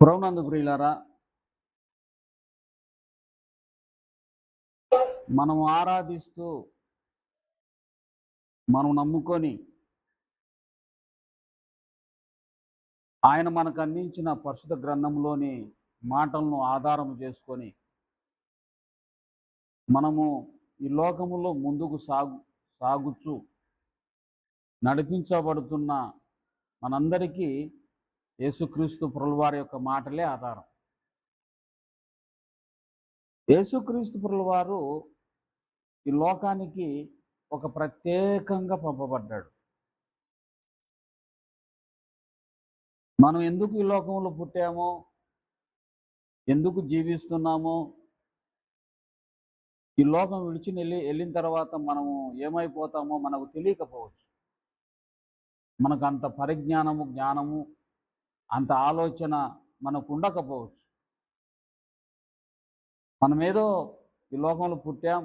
ప్రభునందు ప్రియులారా, మనం ఆరాధిస్తూ, మనం నమ్ముకొని, ఆయన మనకు అందించిన పరిశుద్ధ గ్రంథంలోని మాటలను ఆధారం చేసుకొని, మనము ఈ లోకములో ముందుకు సాగుచు నడిపించబడుతున్న మనందరికీ యేసుక్రీస్తు ప్రభువారి యొక్క మాటలే ఆధారం. యేసుక్రీస్తు ప్రభువారు ఈ లోకానికి ఒక ప్రత్యేకంగా పంపబడ్డాడు. మనం ఎందుకు ఈ లోకంలో పుట్టామో, ఎందుకు జీవిస్తున్నామో, ఈ లోకం విడిచి వెళ్ళిన తర్వాత మనము ఏమైపోతామో మనకు తెలియకపోవచ్చు. మనకు అంత పరిజ్ఞానము, జ్ఞానము, అంత ఆలోచన మనకు ఉండకపోవచ్చు. మనమేదో ఈ లోకంలో పుట్టాం,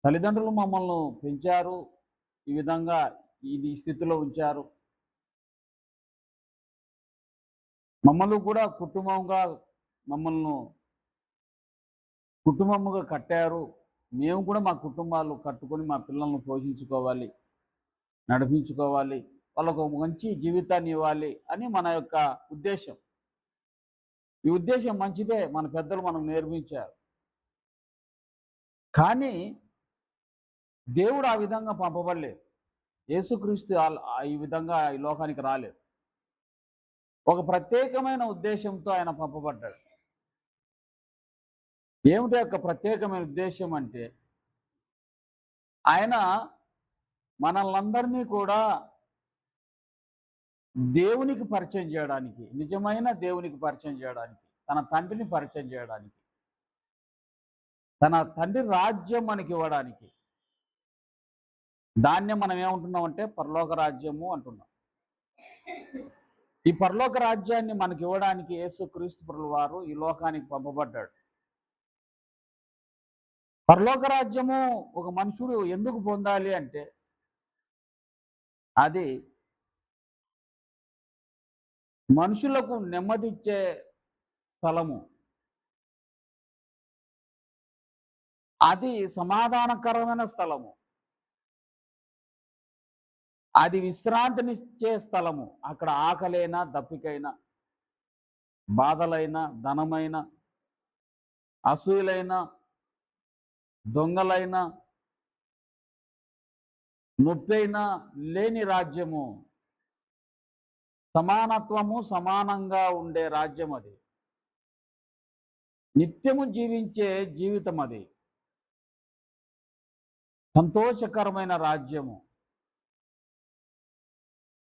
తల్లిదండ్రులు మమ్మల్ని పెంచారు, ఈ విధంగా ఈ స్థితిలో ఉంచారు. మమ్మల్ని కూడా కుటుంబముగా కట్టారు. మేము కూడా మా కుటుంబాలు కట్టుకొని మా పిల్లలను పోషించుకోవాలి, నడిపించుకోవాలి, వాళ్ళకు మంచి జీవితాన్ని ఇవ్వాలి అని మన యొక్క ఉద్దేశం. ఈ ఉద్దేశం మంచిదే, మన పెద్దలు మనకు నేర్పించారు. కానీ దేవుడు ఆ విధంగా పంపబడలేదు. యేసుక్రీస్తు ఈ విధంగా ఈ లోకానికి రాలేదు. ఒక ప్రత్యేకమైన ఉద్దేశంతో ఆయన పంపబడ్డాడు. ఏమిటి యొక్క ప్రత్యేకమైన ఉద్దేశం అంటే, ఆయన మనల్నందరినీ కూడా దేవునికి పరిచయం చేయడానికి, నిజమైన దేవునికి పరిచయం చేయడానికి, తన తండ్రిని పరిచయం చేయడానికి, తన తండ్రి రాజ్యం మనకి ఇవ్వడానికి. దాన్నే మనం ఏమంటున్నామంటే పరలోక రాజ్యము అంటున్నాం. ఈ పరలోక రాజ్యాన్ని మనకి ఇవ్వడానికి యేసుక్రీస్తు ప్రభువారు ఈ లోకానికి పంపబడ్డాడు. పరలోక రాజ్యము ఒక మనుషుడు ఎందుకు పొందాలి అంటే, అది మనుషులకు నెమ్మదిచ్చే స్థలము, అది సమాధానకరమైన స్థలము, అది విశ్రాంతినిచ్చే స్థలము. అక్కడ ఆకలైనా, దప్పికైనా, బాధలైన, ధనమైన, అసూయలైన, దొంగలైన, నొప్పైనా లేని రాజ్యము, సమానత్వము, సమానంగా ఉండే రాజ్యం అది. నిత్యము జీవించే జీవితం అది. సంతోషకరమైన రాజ్యము.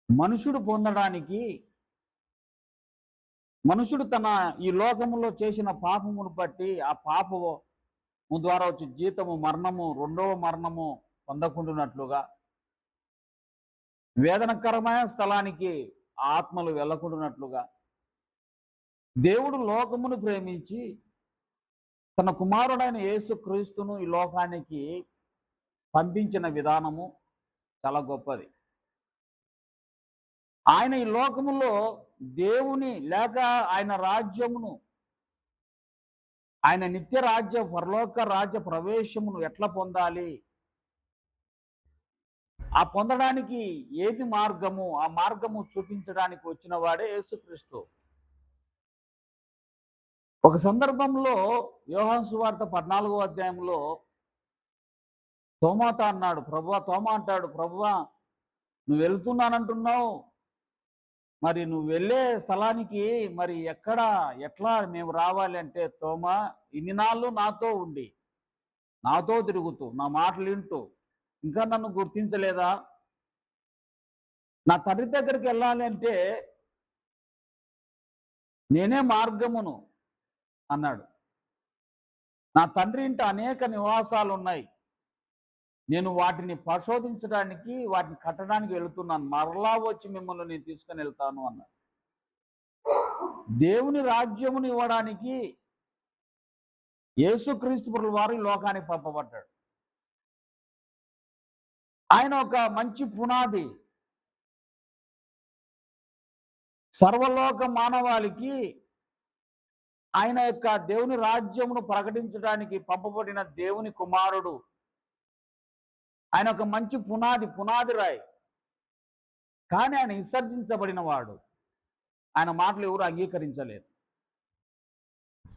మనుషుడు పొందడానికి, మనుషుడు తన ఈ లోకములో చేసిన పాపమును బట్టి, ఆ పాపము ద్వారా వచ్చే జీతము మరణము, రెండవ మరణము పొందకుండానట్లుగా, వేదనకరమైన స్థలానికి ఆత్మలు వెళ్ళకుండానట్లుగా, దేవుడు లోకమును ప్రేమించి తన కుమారుడైన యేసుక్రీస్తును ఈ లోకానికి పంపించిన విధానము చాలా గొప్పది. ఆయన ఈ లోకములో దేవుని లేక ఆయన రాజ్యమును, ఆయన నిత్య రాజ్య పరలోక రాజ్య ప్రవేశమును ఎట్లా పొందాలి, ఆ పొందడానికి ఏది మార్గము, ఆ మార్గము చూపించడానికి వచ్చిన వాడే యేసుక్రీస్తు. ఒక సందర్భంలో యోహాను సువార్త 14వ అధ్యాయంలో తోమాతో అన్నాడు, తోమా అంటాడు, ప్రభువా నువ్వు వెళ్తున్నానంటున్నావు, మరి నువ్వు వెళ్ళే స్థలానికి మరి ఎట్లా మేము రావాలి అంటే, తోమా ఇన్ని నాళ్ళు నాతో ఉండి, నాతో తిరుగుతూ, నా మాటలు వింటూ ఇంకా నన్ను గుర్తించలేదా? నా తండ్రి దగ్గరికి వెళ్ళాలి అంటే నేనే మార్గమును అన్నాడు. నా తండ్రి ఇంట అనేక నివాసాలు ఉన్నాయి, నేను వాటిని పరిశోధించడానికి, వాటిని కట్టడానికి వెళుతున్నాను, మరలా వచ్చి మిమ్మల్ని నేను తీసుకొని వెళ్తాను అన్నాడు. దేవుని రాజ్యమును ఇవ్వడానికి యేసుక్రీస్తు ప్రభువారు లోకానికి పంపబడ్డాడు. ఆయన ఒక మంచి పునాది, సర్వలోక మానవాళికి ఆయన యొక్క దేవుని రాజ్యమును ప్రకటించడానికి పంపబడిన దేవుని కుమారుడు. ఆయన ఒక మంచి పునాది రాయి. కానీ ఆయన విసర్జించబడిన వాడు. ఆయన మాటలు ఎవరు అంగీకరించలేదు.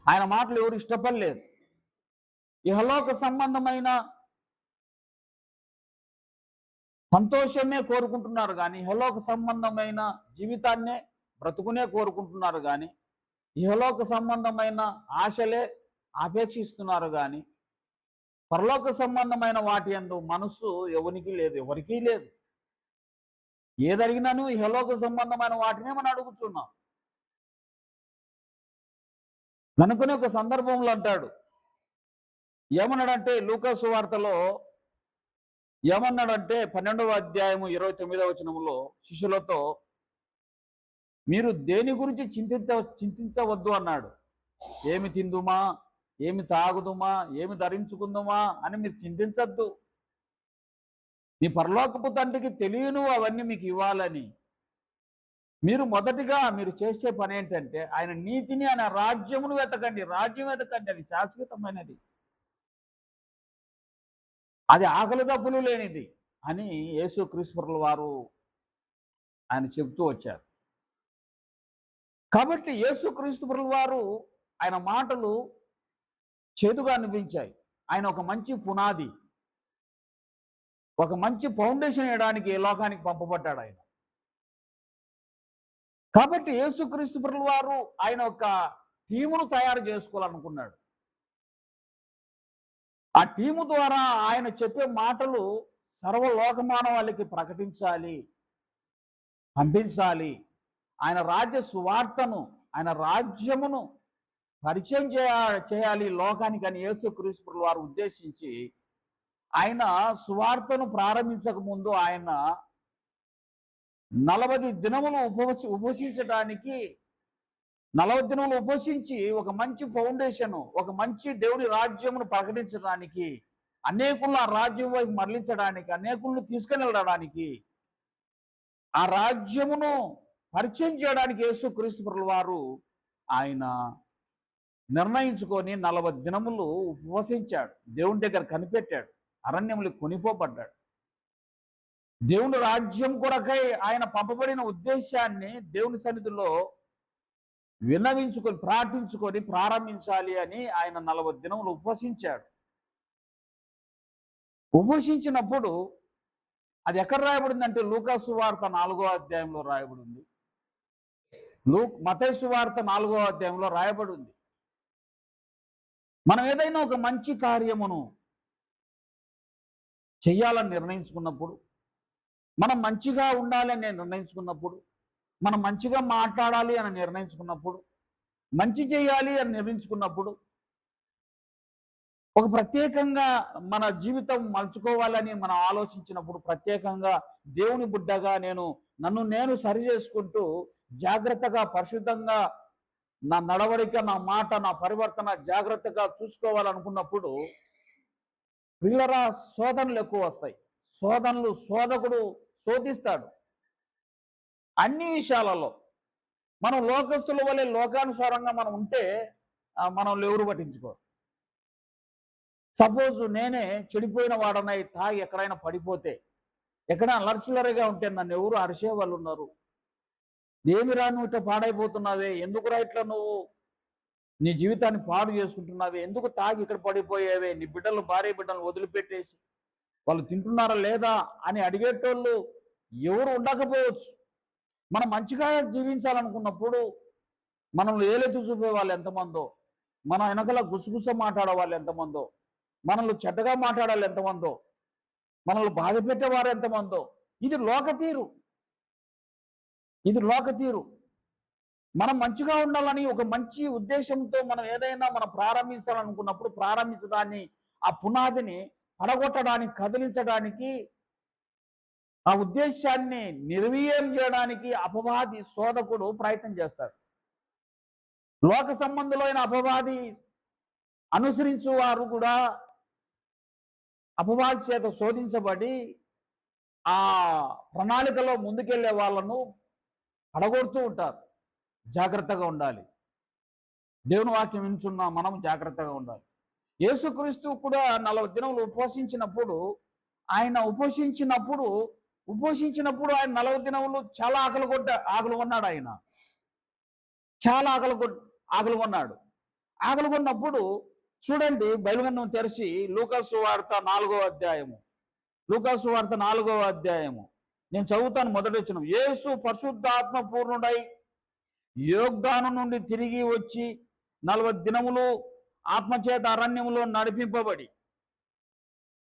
ఆయన మాటలు ఎవరు ఇష్టపడలేదు. ఇహలోక సంబంధమైన సంతోషమే కోరుకుంటున్నారు కానీ ఇహలోక సంబంధమైన జీవితాన్నే బ్రతుకునే కోరుకుంటున్నారు కానీ ఇహలోక సంబంధమైన ఆశలే అపేక్షిస్తున్నారు కానీ పరలోక సంబంధమైన వాటి యందు మనస్సు ఎవరికీ లేదు. ఏదడిగినాను ఇహలోక సంబంధమైన వాటినే మనం అడుగుతున్నాం. కనుకనే ఒక సందర్భంలో అంటాడు, ఏమన్నాడంటే లూకా సువార్తలో ఏమన్నాడంటే 12వ అధ్యాయము 29వ వచనంలో శిష్యులతో, మీరు దేని గురించి చింతించవద్దు అన్నాడు. ఏమి తిందుమా, ఏమి తాగుదుమా, ఏమి ధరించుకుందుమా అని మీరు చింతించద్దు. మీ పరలోకపు తండ్రికి తెలియను అవన్నీ మీకు ఇవ్వాలని. మీరు మొదటిగా మీరు చేసే పని ఏంటంటే ఆయన నీతిని, ఆయన రాజ్యమును వెతకండి. రాజ్యం వెతకండి, అది శాశ్వతమైనది, అది ఆకలి దప్పులు లేనిది అని యేసుక్రీస్తు వారు ఆయన చెబుతూ వచ్చారు. కాబట్టి యేసుక్రీస్తు వారు ఆయన మాటలు చేదుగా అనిపించాయి. ఆయన ఒక మంచి పునాది, ఒక మంచి ఫౌండేషన్ వేయడానికి ఈ లోకానికి పంపబడ్డాడు ఆయన. కాబట్టి యేసుక్రీస్తు వారు ఆయన ఒక టీమును తయారు చేసుకోవాలనుకున్నాడు. ఆ టీము ద్వారా ఆయన చెప్పే మాటలు సర్వలోకమానవాళికి ప్రకటించాలి, పంపించాలి. ఆయన రాజ్య సువార్తను, ఆయన రాజ్యమును పరిచయం చేయాలి లోకానికి అని యేసుక్రీస్తు వారు ఉద్దేశించి ఆయన సువార్తను ప్రారంభించక ముందు ఆయన 40 దినములు ఉపవసించడానికి 40 దినములు ఉపవసించి ఒక మంచి ఫౌండేషన్, ఒక మంచి దేవుని రాజ్యమును ప్రకటించడానికి, అనేకులను ఆ రాజ్యం వైపు మరలించడానికి, అనేకులను తీసుకుని వెళ్ళడానికి, ఆ రాజ్యమును పరిచయం చేయడానికి యేసుక్రీస్తు వారు ఆయన నిర్ణయించుకొని 40 దినములు ఉపవసించాడు. దేవుని దగ్గర కనిపెట్టాడు, అరణ్యములు కొనిపోబడ్డాడు. దేవుని రాజ్యం కొరకై ఆయన పంపబడిన ఉద్దేశాన్ని దేవుని సన్నిధిలో విన్నవించుకొని ప్రార్థించుకొని ప్రారంభించాలి అని ఆయన 40 దినములు ఉపవసించాడు. ఉపవసించినప్పుడు అది ఎక్కడ రాయబడిందంటే లూకా సువార్త 4వ అధ్యాయంలో రాయబడింది. మత్తయి సువార్త 4వ అధ్యాయంలో రాయబడి ఉంది. మనం ఏదైనా ఒక మంచి కార్యమును చెయ్యాలని నిర్ణయించుకున్నప్పుడు, మనం మంచిగా ఉండాలని నిర్ణయించుకున్నప్పుడు, మనం మంచిగా మాట్లాడాలి అని నిర్ణయించుకున్నప్పుడు, మంచి చేయాలి అని నిర్ణయించుకున్నప్పుడు, ఒక ప్రత్యేకంగా మన జీవితం మలుచుకోవాలని మనం ఆలోచించినప్పుడు, ప్రత్యేకంగా దేవుని బిడ్డగా నన్ను నేను సరి చేసుకుంటూ జాగ్రత్తగా పరిశుద్ధంగా నా నడవడిక, నా మాట, నా పరివర్తన జాగ్రత్తగా చూసుకోవాలనుకున్నప్పుడు ప్రియులరా శోధనలు ఎక్కువ వస్తాయి. శోధకుడు శోధిస్తాడు అన్ని విషయాలలో. మనం లోకస్తుల వలె లోకానుసారంగా మనం ఉంటే మనం ఎవరు పట్టించుకోరు. సపోజ్ నేనే చెడిపోయిన వాడనై తాగి ఎక్కడైనా పడిపోతే, ఎక్కడైనా అలర్చిలరగా ఉంటే నన్ను ఎవరు అరిసే వాళ్ళు ఉన్నారు. ఏమిరా నువ్వు ఇట్లా పాడైపోతున్నావే, ఎందుకురా ఇట్లా నువ్వు నీ జీవితాన్ని పాడు చేసుకుంటున్నావే, ఎందుకు తాగి ఇక్కడ పడిపోయావే, నీ భార్య బిడ్డలను వదిలిపెట్టేసి వాళ్ళు తింటున్నారా లేదా అని అడిగేటోళ్ళు ఎవరు ఉండకపోవచ్చు. మనం మంచిగా జీవించాలనుకున్నప్పుడు మనల్ని ఏలెత్తి చూపే వాళ్ళు ఎంతమందో, మన వెనకల గుసగుస మాట్లాడే వాళ్ళు ఎంతమందో, మనల్ని చెడ్డగా మాట్లాడాలి ఎంతమందో, మనల్ని బాధ పెట్టేవారు ఎంతమందో. ఇది లోక తీరు. మనం మంచిగా ఉండాలని ఒక మంచి ఉద్దేశంతో మనం ఏదైనా మనం ప్రారంభించాలనుకున్నప్పుడు ప్రారంభించడాన్ని, ఆ పునాదిని పడగొట్టడానికి, కదిలించడానికి, ఆ ఉద్దేశాన్ని నిర్వీర్యం చేయడానికి అపవాది శోధకుడు ప్రయత్నం చేస్తాడు. లోక సంబంధులైన అపవాది అనుసరించు వారు కూడా అపవాది చేత శోధించబడి ఆ ప్రణాళికలో ముందుకెళ్లే వాళ్ళను పడగొడుతూ ఉంటారు. జాగ్రత్తగా ఉండాలి. దేవుని వాక్యం వింటున్న మనం జాగ్రత్తగా ఉండాలి. యేసుక్రీస్తు కూడా 40 దినములు ఉపవసించినప్పుడు ఆయన ఉపవసించినప్పుడు ఆయన 40 దినములు చాలా ఆకలి కొన్నాడు ఆయన. చాలా ఆకలి కొన్నాడు. ఆకలి కొన్నప్పుడు చూడండి బైబిల్ గ్రంథం తెరిచి లూకాసు వార్త 4వ అధ్యాయము. లూకాసు వార్త 4వ అధ్యాయము. నేను చదువుతాను మొదటి వచనం. యేసు పరిశుద్ధాత్మ పూర్ణుడై యోర్దాను నుండి తిరిగి వచ్చి 40 దినములు ఆత్మచేత అరణ్యములో నడిపింపబడి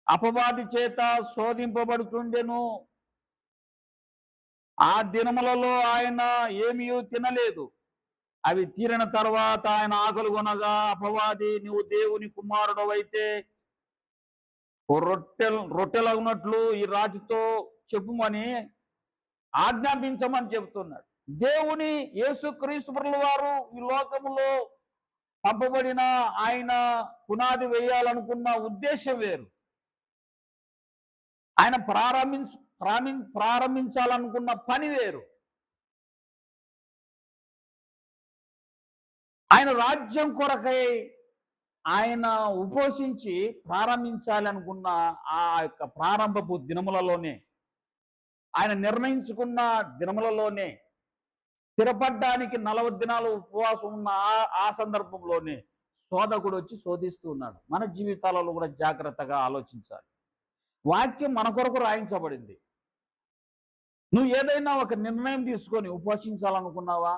అపవాది చేత శోధింపబడుతుండెను. ఆ దినములలో ఆయన ఏమీ తినలేదు. అవి తీరిన తర్వాత ఆయన ఆకలి కొనగా అపవాది, నీవు దేవుని కుమారుడవైతే రొట్టెలగునట్లు ఈ రాతితో చెప్పుమని ఆజ్ఞాపించమని చెబుతున్నాడు. దేవుని యేసుక్రీస్తు ప్రభుల వారు ఈ లోకములో పంపబడిన ఆయన పునాది వేయాలనుకున్న ఉద్దేశం వేరు. ఆయన ప్రారంభించాలనుకున్న పని వేరు. ఆయన రాజ్యం కొరకై ఆయన ఉపవసించి ప్రారంభించాలనుకున్న ఆ యొక్క ప్రారంభపు దినములలోనే, ఆయన నిర్ణయించుకున్న దినములలోనే, స్థిరపడ్డానికి 40 దినాలు ఉపవాసం ఉన్న ఆ సందర్భంలోనే శోధకుడు వచ్చి శోధిస్తూ ఉన్నాడు. మన జీవితాలలో కూడా జాగ్రత్తగా ఆలోచించాలి. వాక్యం మన కొరకు రాయించబడింది. నువ్వు ఏదైనా ఒక నిర్ణయం తీసుకొని ఉపవసించాలనుకున్నావా,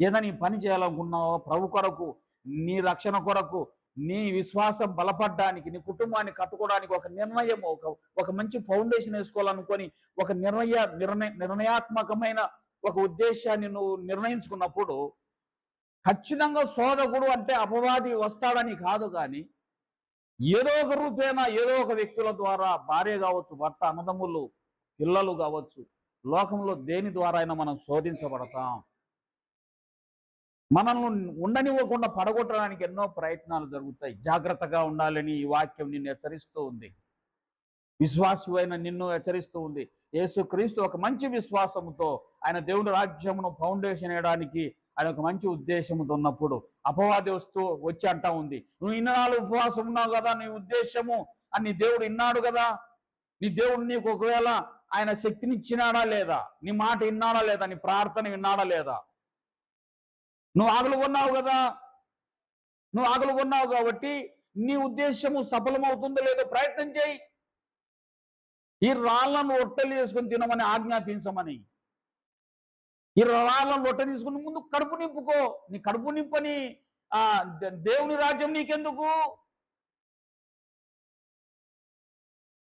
ఏదైనా పని చేయాలనుకున్నావా, ప్రభు కొరకు, నీ రక్షణ కొరకు, నీ విశ్వాసం బలపడడానికి, నీ కుటుంబాన్ని కట్టుకోవడానికి ఒక నిర్ణయం, ఒక మంచి ఫౌండేషన్ వేసుకోవాలనుకొని ఒక నిర్ణయాత్మకమైన ఒక ఉద్దేశాన్ని నువ్వు నిర్ణయించుకున్నప్పుడు ఖచ్చితంగా శోధకుడు అంటే అపవాది వస్తాడని కాదు, కానీ ఏదో ఒక రూపేణ ఏదో ఒక వ్యక్తుల ద్వారా, భార్య కావచ్చు, భర్త, అన్నదమ్ములు, పిల్లలు కావచ్చు, లోకంలో దేని ద్వారా అయినా మనం శోధించబడతాం. మనల్ని ఉండనివ్వకుండా పడగొట్టడానికి ఎన్నో ప్రయత్నాలు జరుగుతాయి. జాగ్రత్తగా ఉండాలని ఈ వాక్యం నిన్ను హెచ్చరిస్తూ ఉంది. విశ్వాసువైన నిన్ను హెచ్చరిస్తూ ఉంది. యేసుక్రీస్తు ఒక మంచి విశ్వాసంతో ఆయన దేవుని రాజ్యమును ఫౌండేషన్ వేయడానికి ఆయన ఒక మంచి ఉద్దేశంతో ఉన్నప్పుడు అపవాది వచ్చి అంటా ఉంది, నువ్వు ఇన్నాళ్ళు ఉపవాసం ఉన్నావు కదా, నీ ఉద్దేశము అని దేవుడు విన్నాడు కదా, నీ దేవుడు నీకు ఒకవేళ ఆయన శక్తిని ఇచ్చినాడా లేదా, నీ మాట విన్నాడా లేదా, నీ ప్రార్థన విన్నాడా లేదా, నువ్వు ఆకలి కొన్నావు కాబట్టి నీ ఉద్దేశము సఫలమవుతుందో లేదో ప్రయత్నం చేయి. ఈ రాళ్లను రొట్టెలు చేసుకుని తినమని ఆజ్ఞాపించమని. ఈ రాళ్లను రొట్టె తీసుకుని ముందు కడుపు నింపుకో. నీ కడుపు నింపని దేవుని రాజ్యం నీకెందుకు?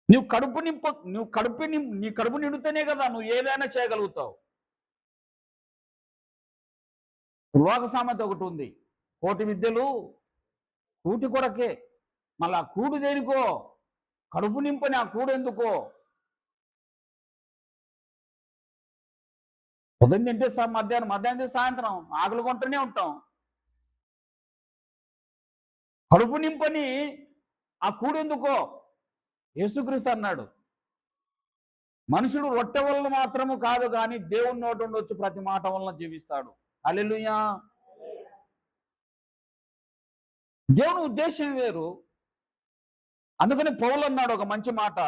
నీ కడుపు నిండితేనే కదా నువ్వు ఏదైనా చేయగలుగుతావు. లోక సామెత ఒకటి ఉంది, కోటి విద్యలు కూటి కొరకే, మళ్ళీ ఆ కూడు దేనికో, కడుపు నింపని ఆ కూడు ఎందుకో. ఉదయం తింటే మధ్యాహ్నం తింటే సాయంత్రం ఆకలి కొంటూనే ఉంటాం. కడుపు నింపని ఆ కూడు ఎందుకో. యేసుక్రీస్తు అన్నాడు, మనుషుడు రొట్టె వలన మాత్రము కాదు కానీ దేవుని నోటి నుండి వచ్చి ప్రతి మాట వలన జీవిస్తాడు. హల్లెలూయా. దేవుని ఉద్దేశం వేరు. అందుకని పౌలు అన్నాడు ఒక మంచి మాట,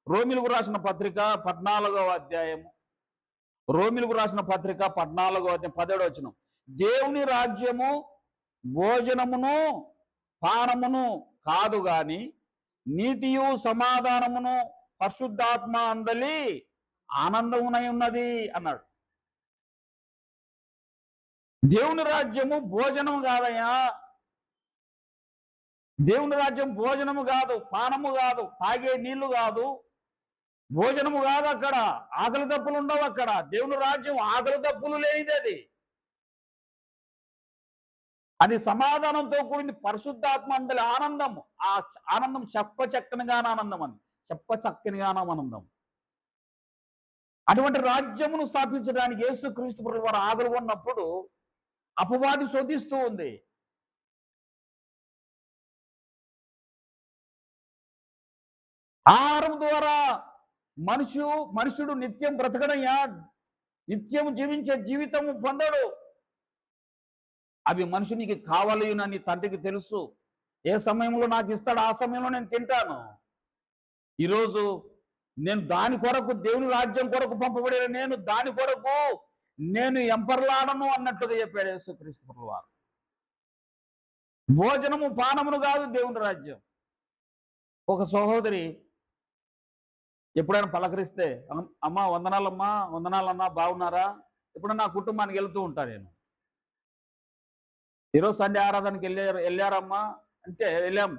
రోమిలకు రాసిన పత్రిక 14వ అధ్యాయము. రోమిలకు రాసిన పత్రిక 14వ అధ్యాయం 17వ వచనం. దేవుని రాజ్యము భోజనమును పానమును కాదు గాని నీతియు సమాధానమును పరిశుద్ధాత్మ అందలి ఆనందమునై ఉన్నది అన్నాడు. దేవుని రాజ్యము భోజనము కాదయ్యా. దేవుని రాజ్యం భోజనము కాదు, పానము కాదు, తాగే నీళ్లు కాదు, భోజనము కాదు. అక్కడ ఆకలి దప్పులు ఉండవు. అక్కడ దేవుని రాజ్యం ఆకలి దప్పులు లేనిది. అది సమాధానంతో కూడింది, పరిశుద్ధాత్మ అందలి ఆనందము. ఆ ఆనందం చెప్పచక్కనిగాన ఆనందం. అటువంటి రాజ్యమును స్థాపించడానికి యేసుక్రీస్తు ప్రభువు వారు ఆకలి ఉన్నప్పుడు అపవాది శోధిస్తూ ఉంది. ఆహారం ద్వారా మనుషుడు నిత్యం బ్రతకడయ్యా. నిత్యము జీవించే జీవితము పొందడు. అవి మనుషునికి కావాలని తండ్రికి తెలుసు. ఏ సమయంలో నాకు ఇస్తాడు ఆ సమయంలో నేను తింటాను. ఈరోజు నేను దాని కొరకు, దేవుని రాజ్యం కొరకు పంపబడిన నేను దాని కొరకు నేను ఎంపర్లాడను అన్నట్లుగా చెప్పాడు యేసుక్రీస్తు ప్రభువారు. భోజనము పానమును కాదు దేవుని రాజ్యం. ఒక సహోదరి ఎప్పుడైనా పలకరిస్తే, అమ్మా వందనాలమ్మా, వందనాలన్నా, బాగున్నారా? ఎప్పుడన్నా నా కుటుంబానికి వెళ్తూ ఉంటాను నేను. ఈరోజు సండే ఆరాధనకి వెళ్ళారమ్మా అంటే వెళ్ళాం.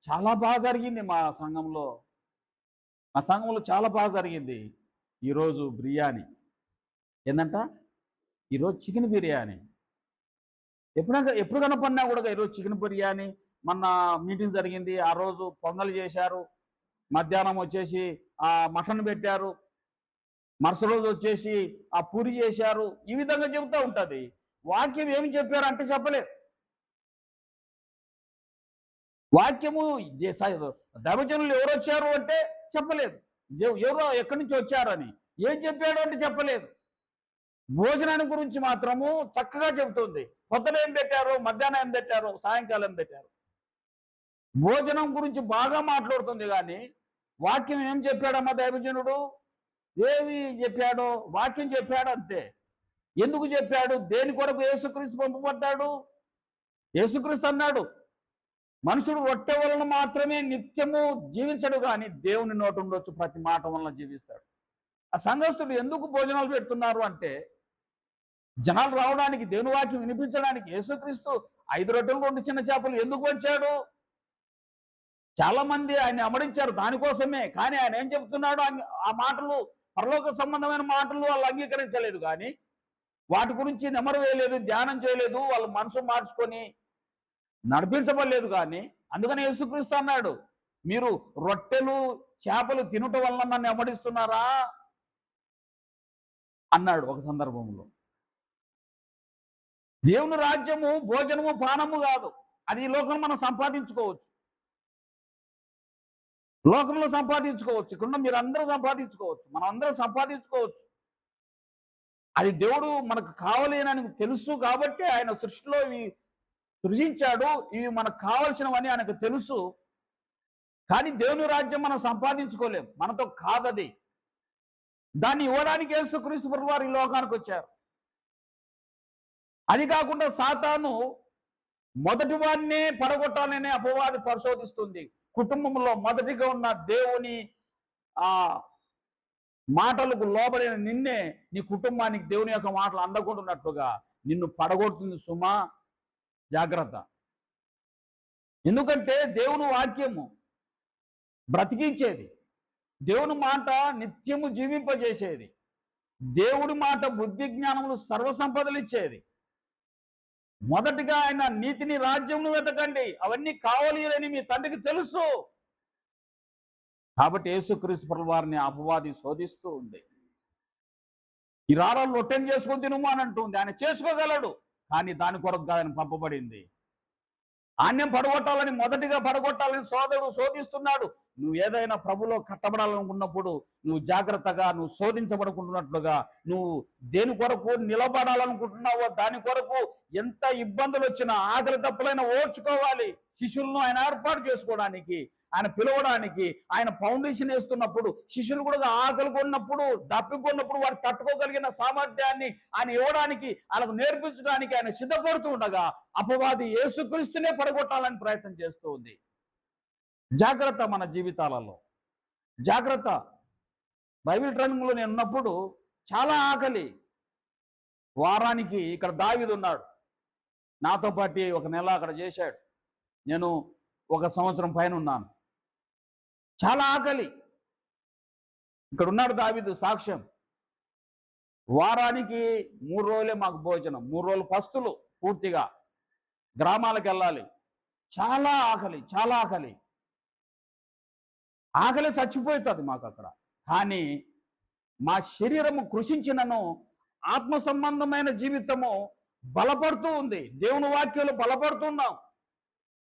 చాలా బాగా జరిగింది మా సంఘంలో చాలా బాగా జరిగింది. ఈరోజు బిర్యానీ ఏందంట, ఈరోజు చికెన్ బిర్యానీ. ఎప్పుడు కనపడినా కూడా ఈరోజు చికెన్ బిర్యానీ. మొన్న మీటింగ్ జరిగింది, ఆ రోజు పొంగల్ చేశారు, మధ్యాహ్నం వచ్చేసి ఆ మటన్ పెట్టారు, మరుసటి రోజు వచ్చేసి ఆ పూరి చేశారు. ఈ విధంగా చెబుతూ ఉంటుంది. వాక్యం ఏమి చెప్పారు అంటే చెప్పలేదు. వాక్యము దైవజనులు ఎవరు వచ్చారు అంటే చెప్పలేదు. ఎవరో ఎక్కడి నుంచి వచ్చారని ఏం చెప్పాడు అంటే చెప్పలేదు. భోజనాన్ని గురించి మాత్రము చక్కగా చెబుతుంది. పొద్దున ఏం పెట్టారు, మధ్యాహ్నం ఏం పెట్టారు, సాయంకాలం ఏం పెట్టారు. భోజనం గురించి బాగా మాట్లాడుతుంది. కానీ వాక్యం ఏం చెప్పాడమ్మా దైవజనుడు? ఏమి చెప్పాడో వాక్యం చెప్పాడు అంతే. ఎందుకు చెప్పాడు? దేని కొరకు యేసుక్రీస్తు పంపబడ్డాడు? యేసుక్రీస్తు అన్నాడు, మనుషుడు రొట్టె వలన మాత్రమే నిత్యము జీవించడు, కానీ దేవుని నోటు ఉండొచ్చు ప్రతి మాట వలన జీవిస్తాడు. ఆ సంఘస్థుడు ఎందుకు భోజనాలు పెడుతున్నారు అంటే, జనాలు రావడానికి, దేవుని వాక్యం వినిపించడానికి. యేసుక్రీస్తు 5 రొట్టెలు 2 చిన్న చేపలు ఎందుకు వచ్చాడు? చాలా మంది ఆయన అమడించారు దానికోసమే. కానీ ఆయన ఏం చెప్తున్నాడు? ఆ మాటలు పరలోక సంబంధమైన మాటలు వాళ్ళు అంగీకరించలేదు. కానీ వాటి గురించి నెమరు వేయలేదు, ధ్యానం చేయలేదు, వాళ్ళ మనసు మార్చుకొని నడిపించబడలేదు. కానీ అందుకని యేసుక్రీస్తు అన్నాడు, మీరు రొట్టెలు చేపలు తినుట వలన నన్ను ఎమ్మడిస్తున్నారా అన్నాడు ఒక సందర్భంలో. దేవుని రాజ్యము భోజనము పానము కాదు. అది ఈ లోకం మనం సంపాదించుకోవచ్చు, లోకంలో సంపాదించుకోవచ్చు, ఇక్కడ మీరు అందరూ సంపాదించుకోవచ్చు, మనం అందరం సంపాదించుకోవచ్చు. అది దేవుడు మనకు కావాలి అని తెలుసు కాబట్టి ఆయన సృష్టిలో ఇవి సృజించాడు. ఇవి మనకు కావలసినవని ఆయనకు తెలుసు. కానీ దేవుని రాజ్యం మనం సంపాదించుకోలేం, మనతో కాదది. దాన్ని ఇవ్వడానికి యేసుక్రీస్తు ప్రభువారు ఈ లోకానికి వచ్చారు. అది కాకుండా సాతాను మొదటి వాడినే పడగొట్టాలనే అపవాది పరిశోధిస్తుంది. కుటుంబంలో మొదటిగా ఉన్న దేవుని మాటలకు లోబడిన నిన్నే, నీ కుటుంబానికి దేవుని యొక్క మాటలు అందకుంటున్నట్టుగా నిన్ను పడగొడుతుంది. సుమా, జాగ్రత్త. ఎందుకంటే దేవుని వాక్యము బ్రతికించేది, దేవుని మాట నిత్యము జీవింపజేసేది, దేవుడి మాట బుద్ధి జ్ఞానములు సర్వసంపదలు ఇచ్చేది. మొదటిగా ఆయన నీతిని రాజ్యమును వెతకండి, అవన్నీ కావాలి అని మీ తండ్రికి తెలుసు. కాబట్టి యేసుక్రీస్తు ప్రభువారిని అపవాది శోధిస్తూ ఉంది. ఈ రారాలు రొట్టెని చేసుకొని తినుము అని అంటుంది. ఆయన చేసుకోగలడు, కానీ దాని కొరకు ఆయన పంపబడింది. ఆన్యం పడగొట్టాలని, మొదటిగా పడగొట్టాలని సోదరుడు శోధిస్తున్నాడు. నువ్వు ఏదైనా ప్రభులో కట్టబడాలనుకున్నప్పుడు నువ్వు జాగ్రత్తగా, నువ్వు శోధించబడుకుంటున్నట్లుగా, నువ్వు దేని కొరకు నిలబడాలనుకుంటున్నావో దాని కొరకు ఎంత ఇబ్బందులు వచ్చినా ఆకలి తప్పులైనా ఓర్చుకోవాలి. శిష్యులను ఆయన ఏర్పాటు చేసుకోవడానికి, ఆయన పిలవడానికి, ఆయన ఫౌండేషన్ వేస్తున్నప్పుడు శిష్యులు కూడా ఆకలి కొన్నప్పుడు, దప్పికొన్నప్పుడు వారు తట్టుకోగలిగిన సామర్థ్యాన్ని ఆయన ఇవ్వడానికి, వాళ్ళకు నేర్పించడానికి ఆయన సిద్ధపడుతూ ఉండగా అపవాది యేసుక్రీస్తునే పడగొట్టాలని ప్రయత్నం చేస్తూ ఉంది. జాగ్రత్త మన జీవితాలలో, జాగ్రత్త. బైబిల్ ట్రైనింగ్లో నేను ఉన్నప్పుడు చాలా ఆకలి. వారానికి ఇక్కడ దావీదు ఉన్నాడు, నాతో పాటు 1 నెల అక్కడ చేశాడు. నేను 1 సంవత్సరం పైన ఉన్నాను. చాలా ఆకలి. ఇక్కడ ఉన్నాడు దావీదు సాక్ష్యం. వారానికి 3 రోజులే మాకు భోజనం, 3 రోజులు పస్తులు పూర్తిగా. గ్రామాలకు వెళ్ళాలి. చాలా ఆకలి, చాలా ఆకలి. ఆకలి చచ్చిపోతుంది మాకు అక్కడ. కానీ మా శరీరము కృషించినను ఆత్మ సంబంధమైన జీవితము బలపడుతూ ఉంది. దేవుని వాక్యాలు బలపడుతున్నాం,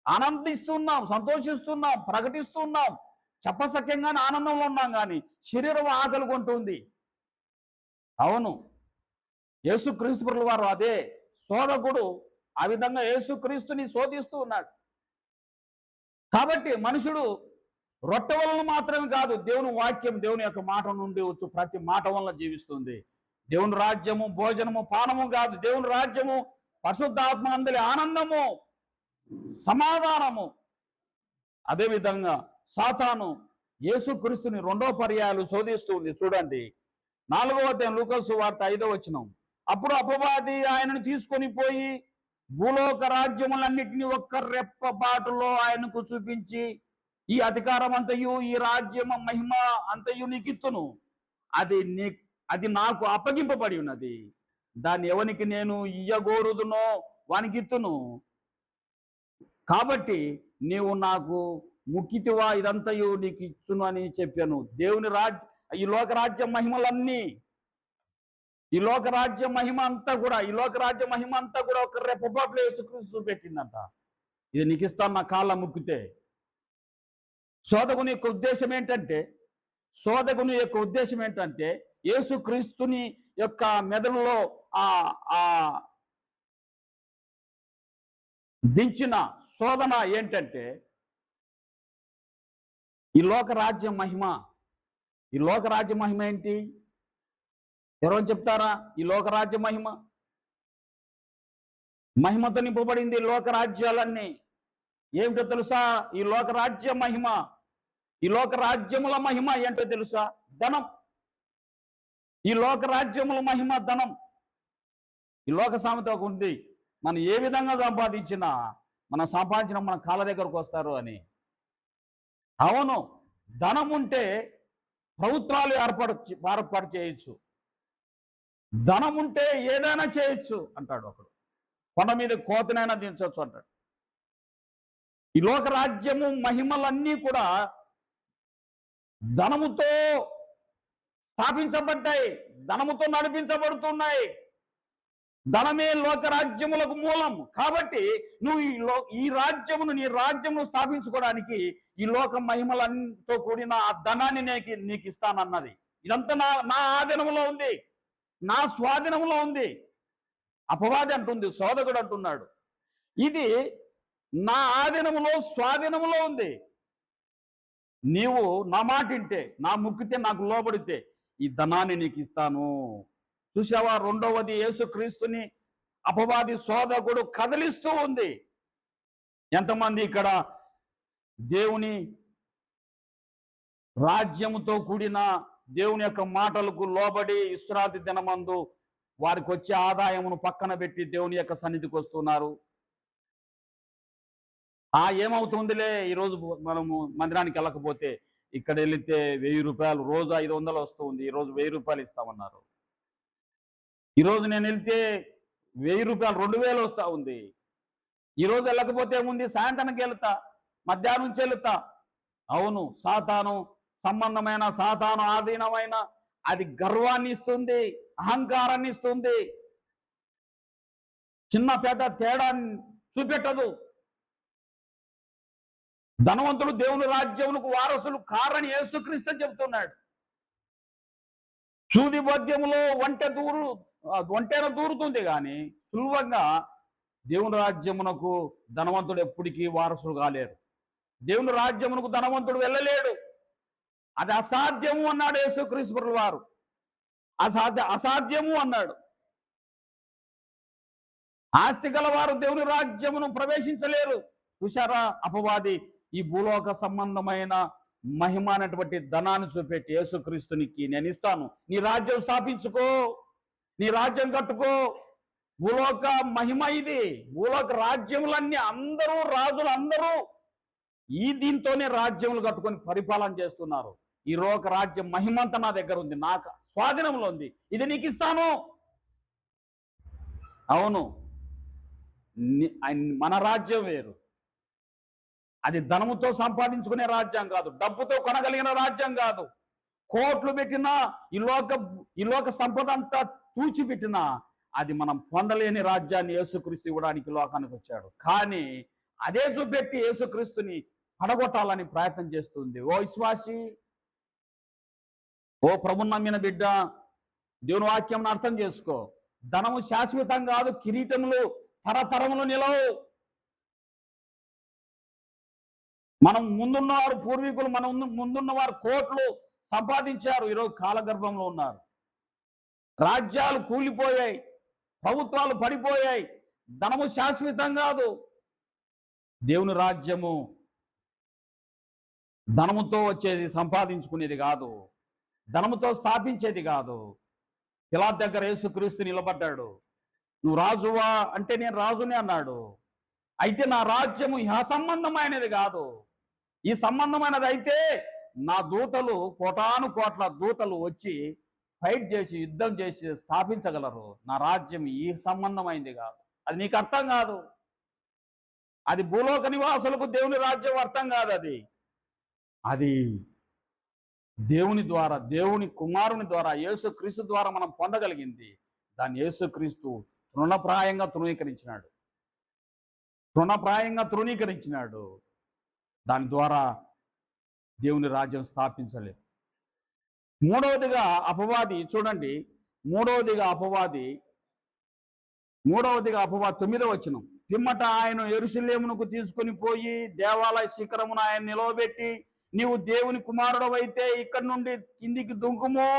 ఆనందిస్తున్నాం, సంతోషిస్తున్నాం, ప్రకటిస్తున్నాం, చెప్పసక్యంగానే ఆనందంలో ఉన్నాం. కానీ శరీరం ఆకలి కొంటుంది. అవును, యేసుక్రీస్తు ప్రభుల వారు అదే శోధకుడు. ఆ విధంగా యేసుక్రీస్తుని శోధిస్తూ ఉన్నాడు. కాబట్టి మనుషుడు రొట్టె వలన మాత్రమే కాదు, దేవుని వాక్యం, దేవుని యొక్క మాట నుండి వచ్చు ప్రతి మాట వలన జీవిస్తుంది. దేవుని రాజ్యము భోజనము పానము కాదు, దేవుని రాజ్యము పరిశుద్ధాత్మ అందరి ఆనందము, సమాధానము. అదేవిధంగా సాతాను యేసుక్రీస్తుని రెండో పర్యాయాలు శోధిస్తూ ఉంది. చూడండి 4వ అధ్యాయం లూకా సువార్త 5వ వచనం. అప్పుడు అపవాది ఆయనను తీసుకొని పోయి భూలోక రాజ్యములన్నిటినీ ఒక్క రెప్పపాటులో ఆయనకు చూపించి, ఈ అధికారం అంతయు ఈ రాజ్యం మహిమ అంతయు నీకిత్తును, అది నాకు అప్పగింపబడి ఉన్నది, దాన్ని ఎవనికి నేను ఇయ్యగోరుదునో వానికిత్తును, కాబట్టి నీవు నాకు ముక్కితివా, ఇదంతయు నీకు ఇచ్చును అని చెప్పాను. ఈ లోకరాజ్య మహిమలన్నీ, ఈ లోకరాజ్య మహిమ అంతా కూడా ఒక రెప్పపాట్లో యేసుక్రీస్తు చూపెట్టిందంట. ఇది నీకు ఇస్తాను నా కాళ్ళ ముక్కితే. శోధకుని యొక్క ఉద్దేశం ఏంటంటే యేసుక్రీస్తుని యొక్క మెదడులో ఆ దించిన శోధన ఏంటంటే ఈ లోకరాజ్య మహిమ ఏంటి? ఎవరైనా చెప్తారా? ఈ లోకరాజ్య మహిమతో నింపబడింది లోకరాజ్యాలన్నీ. ఏమిటో తెలుసా? ఈ లోకరాజ్యముల మహిమ ఏంటో తెలుసా? ధనం. ఈ లోకరాజ్యముల మహిమ ధనం. ఈ లోక సామెత ఉంది, మనం ఏ విధంగా సంపాదించిన మన కాళ్ళ దగ్గరకు వస్తారు అని. అవును, ధనం ఉంటే ప్రభుత్వాలు ఏర్పాటు చేయొచ్చు, ధనం ఉంటే ఏదైనా చేయొచ్చు అంటాడు ఒకడు. కొండ మీద కోతనైనా దించవచ్చు అంటాడు. ఈ లోకరాజ్యము మహిమలన్నీ కూడా ధనముతో స్థాపించబడ్డాయి, ధనముతో నడిపించబడుతున్నాయి. ధనమే లోకరాజ్యములకు మూలం. కాబట్టి నువ్వు నీ రాజ్యమును స్థాపించుకోవడానికి ఈ లోక మహిమలతో కూడిన ఆ ధనాన్ని నీకు ఇస్తానన్నది. ఇదంతా నా ఆధీనంలో ఉంది, నా స్వాధీనంలో ఉంది. అపవాది అంటుంది, శోధకుడు అంటున్నాడు, ఇది నా ఆధీనంలో స్వాధీనంలో ఉంది. నీవు నా మాట వింటే, నా ముక్కితే, నాకు లోబడితే ఈ ధనాన్ని నీకు ఇస్తాను. చూసావా? రెండవది, యేసుక్రీస్తుని అపవాది శోధకుడు కదిలిస్తూ ఉంది. ఎంతమంది ఇక్కడ దేవుని రాజ్యముతో కూడిన దేవుని యొక్క మాటలకు లోబడి విశ్రాంతి దినమందు వారికి వచ్చే ఆదాయమును పక్కన పెట్టి దేవుని యొక్క సన్నిధికి వస్తున్నారు. ఏమవుతుందిలే, ఈరోజు మనము మందిరానికి వెళ్ళకపోతే ఇక్కడ వెళితే 1000 రూపాయలు, రోజు 500 వస్తుంది, ఈరోజు 1000 రూపాయలు ఇస్తామన్నారు. ఈరోజు నేను వెళ్తే 1000 రూపాయలు 2000 వస్తా ఉంది. ఈరోజు వెళ్ళకపోతే ఏముంది, సాయంత్రానికి వెళ్తా, మధ్యాహ్నం నుంచి వెళ్తా. అవును, సాతాను సంబంధమైన, సాతాను ఆధీనమైన అది గర్వాన్ని ఇస్తుంది, అహంకారాన్ని ఇస్తుంది, చిన్న పెద్ద తేడా చూపెట్టదు. ధనవంతుడు దేవుని రాజ్యమునకు వారసులు కారని యేసుక్రీస్తు చెబుతున్నాడు. సూది బద్యములో ఒంటెన దూరుతుంది కానీ సులభంగా దేవుని రాజ్యమునకు ధనవంతుడు ఎప్పటికీ వారసులు కాలేరు. దేవుని రాజ్యమునకు ధనవంతుడు వెళ్ళలేడు. అది అసాధ్యము అన్నాడు యేసుక్రీస్తు వారు. అసాధ్యము అన్నాడు. ఆస్తి గలవారు దేవుని రాజ్యమును ప్రవేశించలేరు. చూశారా? అపవాది ఈ భూలోక సంబంధమైన మహిమ అనేటువంటి ధనాన్ని చూపెట్టి యేసుక్రీస్తునికి నేను ఇస్తాను, నీ రాజ్యం స్థాపించుకో, నీ రాజ్యం కట్టుకో, భూలోక మహిమ ఇది. భూలోక రాజ్యములన్నీ అందరూ, రాజులందరూ దీంతోనే రాజ్యములు కట్టుకొని పరిపాలన చేస్తున్నారు. ఈ లోక రాజ్యం మహిమంతా నా దగ్గర ఉంది, నాకు స్వాధీనంలో ఉంది, ఇది నీకు ఇస్తాను. అవును, మన రాజ్యం వేరు. అది ధనముతో సంపాదించుకునే రాజ్యం కాదు, డబ్బుతో కొనగలిగిన రాజ్యం కాదు. కోట్లు పెట్టినా ఈ లోక సంపద అంతా తూచిపెట్టినా అది మనం పొందలేని రాజ్యాన్ని యేసుక్రీస్తు ఇవ్వడానికి లోకానికి వచ్చాడు. కానీ అదే చూపెట్టి యేసుక్రీస్తుని పడగొట్టాలని ప్రయత్నం చేస్తుంది. ఓ విశ్వాసి, ఓ ప్రభుని నమ్మిన బిడ్డ, దేవుని వాక్యం అర్థం చేసుకో. ధనము శాశ్వతం కాదు, కిరీటములు తరతరములు నిలవు. మనం ముందున్నవారు పూర్వీకులు, మన ముందున్నవారు కోట్లు సంపాదించారు, ఈరోజు కాలగర్భంలో ఉన్నారు. రాజ్యాలు కూలిపోయాయి, ప్రభుత్వాలు పడిపోయాయి. ధనము శాశ్వతం కాదు. దేవుని రాజ్యము ధనముతో వచ్చేది, సంపాదించుకునేది కాదు, ధనముతో స్థాపించేది కాదు. పిలాతు దగ్గర యేసుక్రీస్తు నిలబడ్డాడు. నువ్వు రాజువా అంటే నేను రాజుని అన్నాడు. అయితే నా రాజ్యము ఇహ సంబంధమైనది కాదు, ఈ సంబంధమైనది అయితే నా దూతలు, కోటాను కోట్ల దూతలు వచ్చి ఫైట్ చేసి యుద్ధం చేసి స్థాపించగలరు. నా రాజ్యం ఈ సంబంధమైంది కాదు. అది నీకు అర్థం కాదు. అది భూలోక నివాసులకు దేవుని రాజ్యం అర్థం కాదు. అది దేవుని ద్వారా, దేవుని కుమారుని ద్వారా, యేసుక్రీస్తు ద్వారా మనం పొందగలిగింది. దాన్ని యేసుక్రీస్తు తృణప్రాయంగా తృణీకరించినాడు. దాని ద్వారా దేవుని రాజ్యం స్థాపించలేదు. మూడవదిగా అపవాది, చూడండి, మూడవదిగా అపవాది 9వ వచనం. పిమ్మట ఆయన యెరూషలేమునకు తీసుకొని పోయి దేవాలయ శిఖరమున ఆయన నిలవబెట్టి, నీవు దేవుని కుమారుడవైతే ఇక్కడి నుండి కిందికి దుంకుము,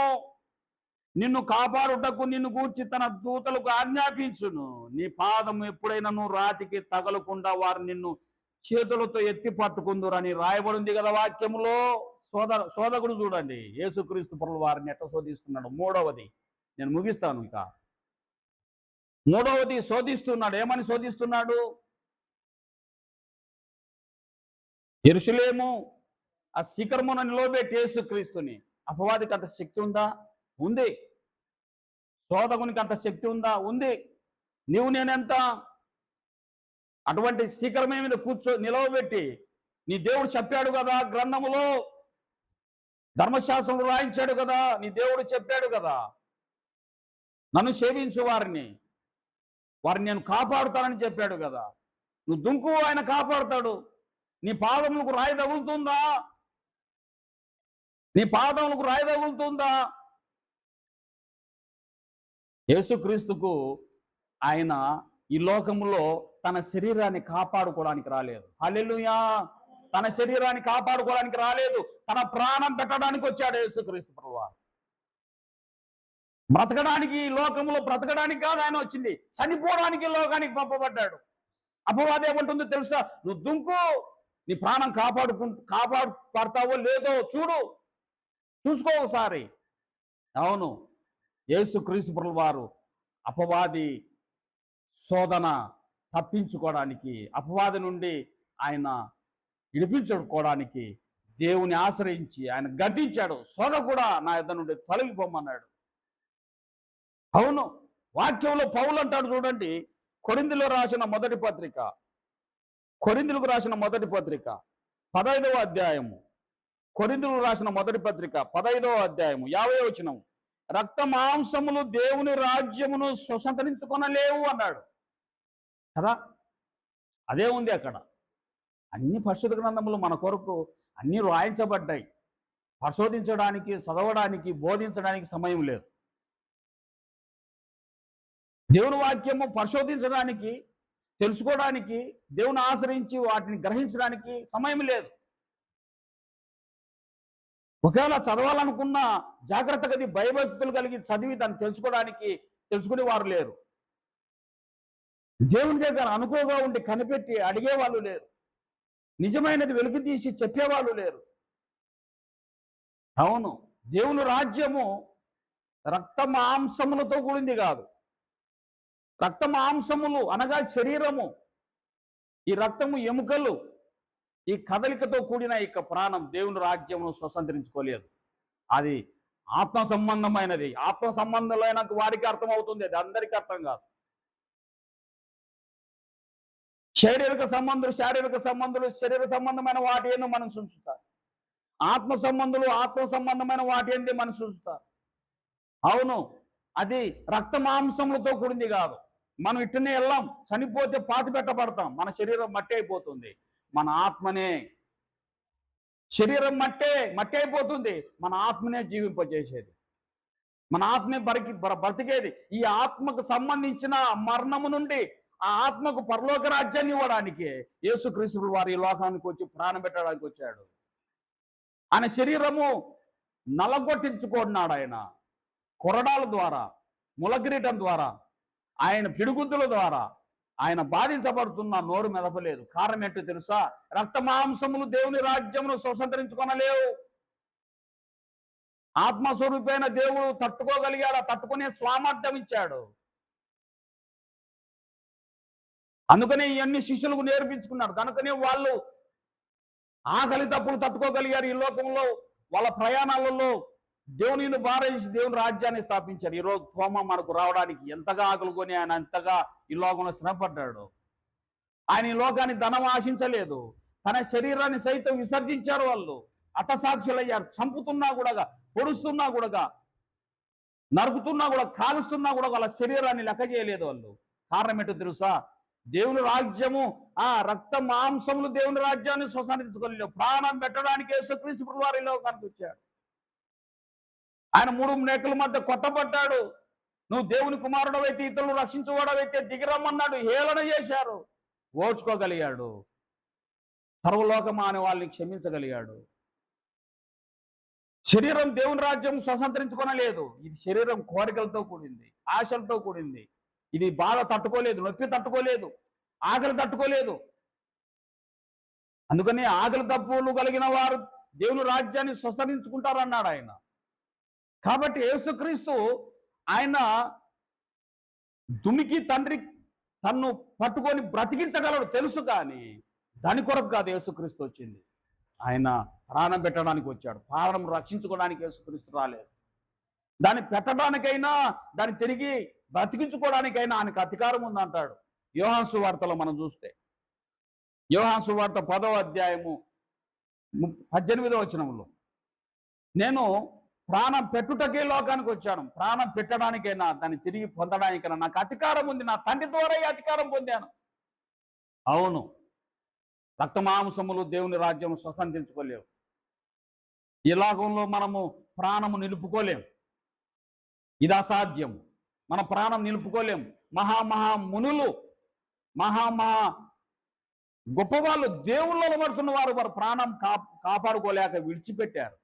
నిన్ను కాపాడుటకు నిన్ను గూర్చి తన దూతలకు ఆజ్ఞాపించును. నీ పాదము ఎప్పుడైనా నువ్వు రాతికి తగలకుండా వారు నిన్ను చేతులతో ఎత్తి పట్టుకుందురని రాయబడింది కదా వాక్యములో. శోధకుడు చూడండి, యేసుక్రీస్తు ప్రభువు వారిని ఎట్లా శోధిస్తున్నాడు. మూడవది, నేను ముగిస్తాను ఇక. మూడవది శోధిస్తున్నాడు. ఏమని శోధిస్తున్నాడు? యెరూషలేము ఆ శిఖరమున నిలవబెట్టి యేసుక్రీస్తుని. అపవాదికి అంత శక్తి ఉందా? ఉంది. శోధకునికి అంత శక్తి ఉందా? ఉంది. నీవు నేనెంత? అటువంటి శిఖరమే మీద నిలవబెట్టి, నీ దేవుడు చెప్పాడు కదా గ్రంథములో, ధర్మశాస్త్రంలో రాయించాడు కదా, నీ దేవుడు చెప్పాడు కదా, నన్ను సేవించు వారిని నేను కాపాడుతానని చెప్పాడు కదా. నువ్వు దుంకు, ఆయన కాపాడుతాడు. నీ పాదములకు రాయి తగులుతుందా? యేసుక్రీస్తుకు ఆయన ఈ లోకములో తన శరీరాన్ని కాపాడుకోవడానికి రాలేదు. హల్లెలూయా. తన శరీరాన్ని కాపాడుకోవడానికి రాలేదు, తన ప్రాణం పెట్టడానికి వచ్చాడు యేసుక్రీస్తు ప్రభువారు. బ్రతకడానికి, ఈ లోకంలో బ్రతకడానికి కాదు ఆయన వచ్చింది, చనిపోవడానికి లోకానికి పంపబడ్డాడు. అపవాది ఏమంటుందో తెలుసా? నువ్వు దుంకు, నీ ప్రాణం కాపాడుతావో లేదో చూసుకో ఒకసారి. అవును, యేసుక్రీస్తు ప్రభువు వారు అపవాది శోధన తప్పించుకోవడానికి, అపవాది నుండి ఆయన విడిపించుకోవడానికి దేవుని ఆశ్రయించి ఆయన గద్దించాడు. శోధ కూడా నా యొద్ద నుండి తొలగిపోమన్నాడు. అవును, వాక్యంలో పౌలు అంటాడు చూడండి, కొరింథీయులకు రాసిన మొదటి పత్రిక 15వ అధ్యాయము, కొరింథీయులకు రాసిన మొదటి పత్రిక 15వ అధ్యాయము 50వ వచనం. రక్త మాంసములు దేవుని రాజ్యమును స్వతంత్రించుకొనలేవు అన్నాడు కదా. అదే ఉంది అక్కడ. అన్ని పరిశుద్ధ గ్రంథములు మన కొరకు అన్ని రాయించబడ్డాయి. పరిశోధించడానికి, చదవడానికి, బోధించడానికి సమయం లేదు. దేవుని వాక్యము పరిశోధించడానికి, తెలుసుకోవడానికి, దేవుని ఆశ్రయించి వాటిని గ్రహించడానికి సమయం లేదు. ఒకవేళ చదవాలనుకున్న జాగ్రత్తగా భయభక్తులు కలిగి చదివి దాన్ని తెలుసుకునే వారు లేరు. దేవుని దగ్గర అనుకోగా ఉండి కనిపెట్టి అడిగేవాళ్ళు లేరు. నిజమైనది వెలుగు తీసి చెప్పేవాళ్ళు లేరు. అవును, దేవుని రాజ్యము రక్త మాంసములతో కూడింది కాదు. రక్త మాంసములు అనగా శరీరము, ఈ రక్తము, ఎముకలు, ఈ కదలికతో కూడిన ఇక ప్రాణం దేవుని రాజ్యమును స్వతంత్రించుకోలేదు. అది ఆత్మ సంబంధమైనది. ఆత్మ సంబంధమైన వారికి అర్థమవుతుంది, అది అందరికీ అర్థం కాదు. శారీరక సంబంధులు శరీర సంబంధమైన వాటి ఏందో మనం చూస్తారు. ఆత్మ సంబంధమైన వాటి ఏంటి మనం చూస్తారు. అవును, అది రక్త మాంసములతో కూడింది కాదు. మనం ఇట్టనే వెళ్ళాం, చనిపోతే పాతి పెట్టబడతాం, మన శరీరం మట్టి అయిపోతుంది. మన ఆత్మనే, శరీరం మట్టి అయిపోతుంది, మన ఆత్మనే జీవింపజేసేది. మన ఆత్మే బ్రతికేది. ఈ ఆత్మకు సంబంధించిన మరణము నుండి ఆ ఆత్మకు పరలోక రాజ్యాన్ని ఇవ్వడానికి యేసుక్రీస్తు వారు ఈ లోకానికి వచ్చి ప్రాణం పెట్టడానికి వచ్చాడు. ఆయన శరీరము నలగొట్టించుకున్నాడు. ఆయన కొరడాల ద్వారా, ములకిరీటం ద్వారా, ఆయన పిడిగుద్దుల ద్వారా ఆయన బాధించబడుతున్న నోరు మెదపలేదు. కారణం ఏంటో తెలుసా? రక్త మాంసములు దేవుని రాజ్యమును స్వతంత్రించుకొనలేవు. ఆత్మస్వరూపైన దేవుడు తట్టుకోగలిగాడు. తట్టుకునే సామర్థ్యం ఇచ్చాడు. అందుకనే ఇవన్నీ శిష్యులకు నేర్పించుకున్నాడు. కనుకనే వాళ్ళు ఆకలి తప్పులు తట్టుకోగలిగారు. ఈ లోకంలో వాళ్ళ ప్రయాణాలలో దేవునిని బారేసి దేవుని రాజ్యాన్ని స్థాపించారు. ఈరోజు తోమ మనకు రావడానికి ఎంతగా ఆకలికొని ఆయన అంతగా ఈ లోకంలో శ్రమపడ్డాడు. ఆయన ఈ లోకాన్ని ధనం ఆశించలేదు. తన శరీరాన్ని సైతం విసర్జించారు. వాళ్ళు హతసాక్షులయ్యారు. చంపుతున్నా కూడా, పొడుస్తున్నా కూడా, నరుకుతున్నా కూడా, కాలుస్తున్నా కూడా వాళ్ళ శరీరాన్ని లెక్క చేయలేదు వాళ్ళు. కారణం ఏంటో తెలుసా? దేవుని రాజ్యము, రక్త మాంసములు దేవుని రాజ్యాన్ని స్వతంత్రించుకోలేవు. ప్రాణం పెట్టడానికి యేసుక్రీస్తు వారి లోకానికి వచ్చాడు. ఆయన 3 మేకల మధ్య కొట్టబడ్డాడు. నువ్వు దేవుని కుమారుడవైతే, ఇతరులు రక్షించువాడవైతే దిగిరమ్మన్నాడు. హేళన చేశారు. ఓర్చుకోగలిగాడు. సర్వలోకమా అనే వాళ్ళని క్షమించగలిగాడు. శరీరం దేవుని రాజ్యం స్వతంత్రించుకొనలేదు. ఇది శరీరం కోరికలతో కూడింది, ఆశలతో కూడింది. ఇది బాధ తట్టుకోలేదు, నొప్పి తట్టుకోలేదు, ఆకలి తట్టుకోలేదు. అందుకని ఆకలి తప్పులు కలిగిన వారు దేవుని రాజ్యాన్ని స్వతంత్రించుకుంటారన్నాడు ఆయన. కాబట్టి యేసుక్రీస్తు ఆయన దుమికి తండ్రి తన్ను పట్టుకొని బ్రతికించగలడు తెలుసు, కానీ దాని కొరకు కాదు యేసుక్రీస్తు వచ్చింది. ఆయన ప్రాణం పెట్టడానికి వచ్చాడు. ప్రాణం రక్షించుకోవడానికి యేసుక్రీస్తు రాలేదు. దాన్ని పెట్టడానికైనా, దాన్ని తిరిగి బ్రతికించుకోవడానికైనా ఆయనకు అధికారం ఉందంటాడు. యోహాను సువార్తలో మనం చూస్తే, యోహాను సువార్త 10వ అధ్యాయము 18వ వచనంలో, నేను ప్రాణం పెట్టుటకే లోకానికి వచ్చాను, ప్రాణం పెట్టడానికైనా దాన్ని తిరిగి పొందడానికైనా నాకు అధికారం ఉంది. నా తండ్రి ద్వారా ఈ అధికారం పొందాను. అవును, రక్తమాంసములు దేవుని రాజ్యం స్వతంత్రించుకోలేవు. ఈ లోకంలో మనము ప్రాణము నిలుపుకోలేము. ఇది అసాధ్యం. మన ప్రాణం నిలుపుకోలేము. మునులు, మహా గొప్పవాళ్ళు, దేవుళ్ళలో పడుతున్న వారు ప్రాణం కాపాడుకోలేక విడిచిపెట్టారు.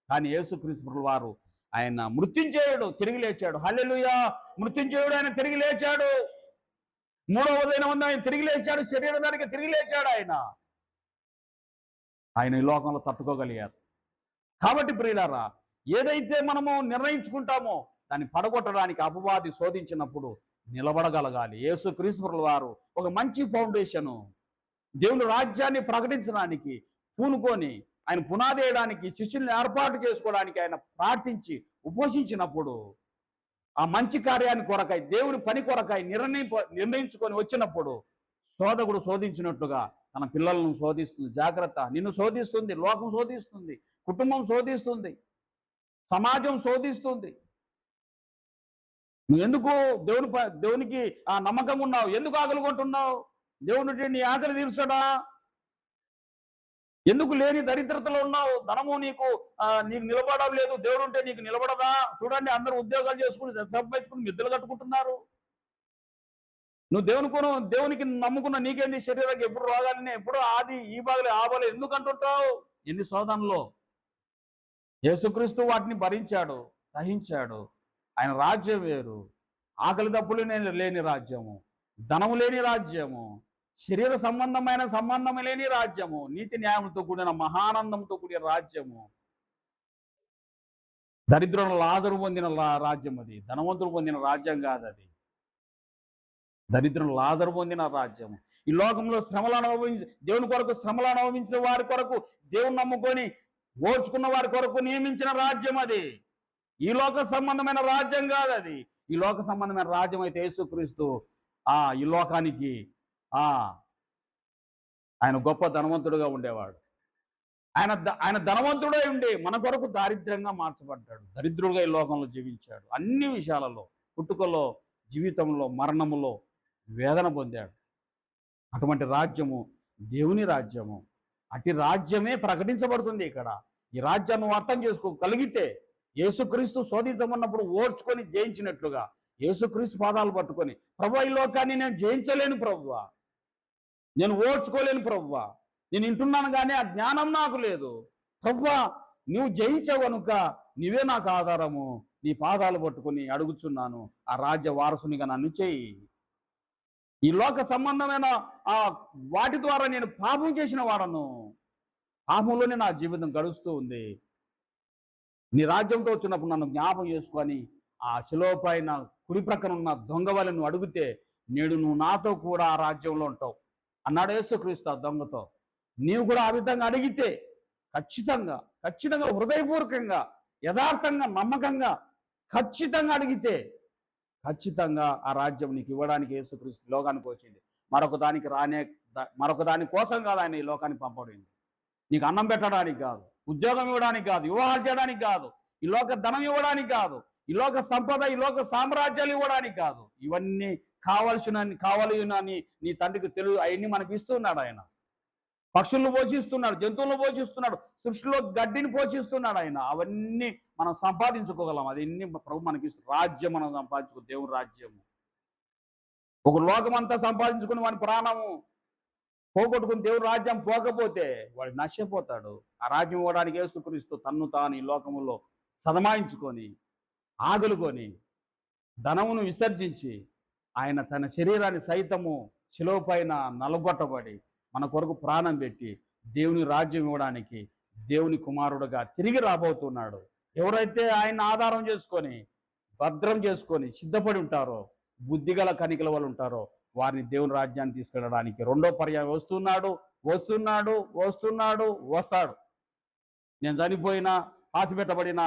కానీ యేసుక్రీస్తు వారు ఆయన మృత్యుంజయుడు, తిరిగి లేచాడు. హల్లెలూయా! మృత్యుంజయుడు, ఆయన తిరిగి లేచాడు. 3వ దినం ఆయన తిరిగి లేచాడు. శరీరానికి తిరిగి లేచాడు. ఆయన ఈ లోకంలో తట్టుకోగలిగారు. కాబట్టి ప్రియులారా, ఏదైతే మనము నిర్ణయించుకుంటామో దాన్ని పడగొట్టడానికి అపవాది శోధించినప్పుడు నిలబడగలగాలి. యేసుక్రీస్తు వారు ఒక మంచి ఫౌండేషను, దేవుని రాజ్యాన్ని ప్రకటించడానికి పూనుకొని ఆయన పునాది వేయడానికి, శిష్యుల్ని ఏర్పాటు చేసుకోవడానికి ఆయన ప్రార్థించి ఉపవసించినప్పుడు, ఆ మంచి కార్యాన్ని కొరకై, దేవుని పని కొరకై నిర్ణయించుకొని వచ్చినప్పుడు శోధకుడు శోధించినట్టుగా తన పిల్లలను శోధిస్తుంది. జాగ్రత్త, నిన్ను శోధిస్తుంది, లోకం శోధిస్తుంది, కుటుంబం శోధిస్తుంది, సమాజం శోధిస్తుంది. నువ్వు ఎందుకు దేవునికి నమ్మకం ఉన్నావు? ఎందుకు ఆకలి కొంటున్నావు? దేవుడు నీ ఆకలి తీర్చడా? ఎందుకు లేని దరిద్రతలో ఉన్నావు? ధనము నీకు నిలబడడం లేదు. దేవుడు ఉంటే నీకు నిలబడదా? చూడండి, అందరూ ఉద్యోగాలు చేసుకుని సంపాదించుకుని మిద్దెలు కట్టుకుంటున్నారు. నువ్వు దేవునికి నమ్ముకున్న నీకేంది? శరీరానికి ఎప్పుడు రోగాలని, ఎప్పుడు ఆది ఈ బాగలే ఆ బాగలే ఎందుకు అంటుంటావు? ఎన్ని శోధనలో యేసుక్రీస్తు వాటిని భరించాడు, సహించాడు. ఆయన రాజ్యం వేరు. ఆకలి దప్పులు లేని రాజ్యము, ధనము లేని రాజ్యము, శరీర సంబంధం లేని రాజ్యము, నీతి న్యాయంతో కూడిన మహానందంతో కూడిన రాజ్యము. దరిద్రులను లాజరు పొందిన రాజ్యం అది, ధనవంతులు పొందిన రాజ్యం కాదు అది. దరిద్రులను లాజరు పొందిన రాజ్యము. ఈ లోకంలో శ్రమలు దేవుని కొరకు శ్రమలు అనుభవించిన వారి కొరకు, దేవుని నమ్ముకొని ఓర్చుకున్న వారి కొరకు నియమించిన రాజ్యం అది. ఈ లోక సంబంధమైన రాజ్యం కాదు అది. ఈ లోక సంబంధమైన రాజ్యం అయితే యేసుక్రీస్తు ఈ లోకానికి ఆయన గొప్ప ధనవంతుడుగా ఉండేవాడు. ఆయన ధనవంతుడే ఉండి మన కొరకు దారిద్ర్యంగా మార్చబడ్డాడు. దరిద్రుడుగా ఈ లోకంలో జీవించాడు. అన్ని విషయాలలో, పుట్టుకలో, జీవితంలో, మరణములో వేదన పొందాడు. అటువంటి రాజ్యము దేవుని రాజ్యము. అటు రాజ్యమే ప్రకటించబడుతుంది ఇక్కడ. ఈ రాజ్యాన్ని నువ్వు అర్థం చేసుకోగలిగితే యేసుక్రీస్తు శోధించమన్నప్పుడు ఓర్చుకొని జయించినట్లుగా యేసుక్రీస్తు పాదాలు పట్టుకొని ప్రభువా, ఈ లోకాన్ని నేను జయించలేను ప్రభువా, నేను ఓర్చుకోలేను ప్రభువా, నేను వింటున్నాను కానీ ఆ జ్ఞానం నాకు లేదు ప్రభువా, నువ్వు జయించావు కనుక నీవే నాకు ఆధారము, నీ పాదాలు పట్టుకొని అడుగుచున్నాను, ఆ రాజ్య వారసునిగా నన్ను చేయి. ఈ లోక సంబంధమైన ఆ వాటి ద్వారా నేను పాపం చేసిన వాడను, పాపంలోనే నా జీవితం గడుస్తూ ఉంది. నీ రాజ్యంతో వచ్చినప్పుడు నన్ను జ్ఞాపం చేసుకొని ఆ శిలువ పైన కుడి ప్రక్కన ఉన్న దొంగ వలె నువ్వు అడిగితే నేడు నువ్వు నాతో కూడా ఆ రాజ్యంలో ఉంటావు అన్నాడు యేసుక్రీస్తు ఆ దొంగతో. నీవు కూడా ఆ విధంగా అడిగితే ఖచ్చితంగా ఖచ్చితంగా హృదయపూర్వకంగా యథార్థంగా నమ్మకంగా ఖచ్చితంగా అడిగితే ఖచ్చితంగా ఆ రాజ్యం నీకు ఇవ్వడానికి యేసుక్రీస్తు లోకానికి వచ్చింది. మరొక దాని కోసం కాదు ఆయన ఈ లోకానికి పంపబడింది. నీకు అన్నం పెట్టడానికి కాదు, ఉద్యోగం ఇవ్వడానికి కాదు, వివాహాలు చేయడానికి కాదు, ఈ లోక ధనం ఇవ్వడానికి కాదు, ఈ లోక సంపద, ఈ లోక సామ్రాజ్యాలు ఇవ్వడానికి కాదు. ఇవన్నీ కావాలని నీ తండ్రికి తెలుగు అవన్నీ మనకి ఇస్తున్నాడు ఆయన. పక్షులను పోషిస్తున్నాడు, జంతువులను పోషిస్తున్నాడు, సృష్టిలో గడ్డిని పోషిస్తున్నాడు ఆయన. అవన్నీ మనం సంపాదించుకోగలం, అదన్నీ ప్రభు మనకి రాజ్యం మనం సంపాదించుకో, దేవుని రాజ్యము. ఒక లోకమంతా సంపాదించుకుని వాని ప్రాణము పోగొట్టుకుని దేవుని రాజ్యం పోకపోతే వాడు నష్టపోతాడు. ఆ రాజ్యం ఇవ్వడానికి యేసుక్రీస్తు తన్ను తాను ఈ లోకములో సదమాయించుకొని ఆగులుకొని ధనమును విసర్జించి ఆయన తన శరీరాన్ని సైతము శిలువ పైన నలగొట్టబడి మన కొరకు ప్రాణం పెట్టి దేవుని రాజ్యం ఇవ్వడానికి దేవుని కుమారుడుగా తిరిగి రాబోతున్నాడు. ఎవరైతే ఆయన ఆధారం చేసుకొని భద్రం చేసుకొని సిద్ధపడి ఉంటారో, బుద్ధిగల కనికల వాళ్ళు ఉంటారో, వారిని దేవుని రాజ్యాన్ని తీసుకెళ్ళడానికి రెండో పర్యాయం వస్తాడు. నేను చనిపోయినా పాతిపెట్టబడిన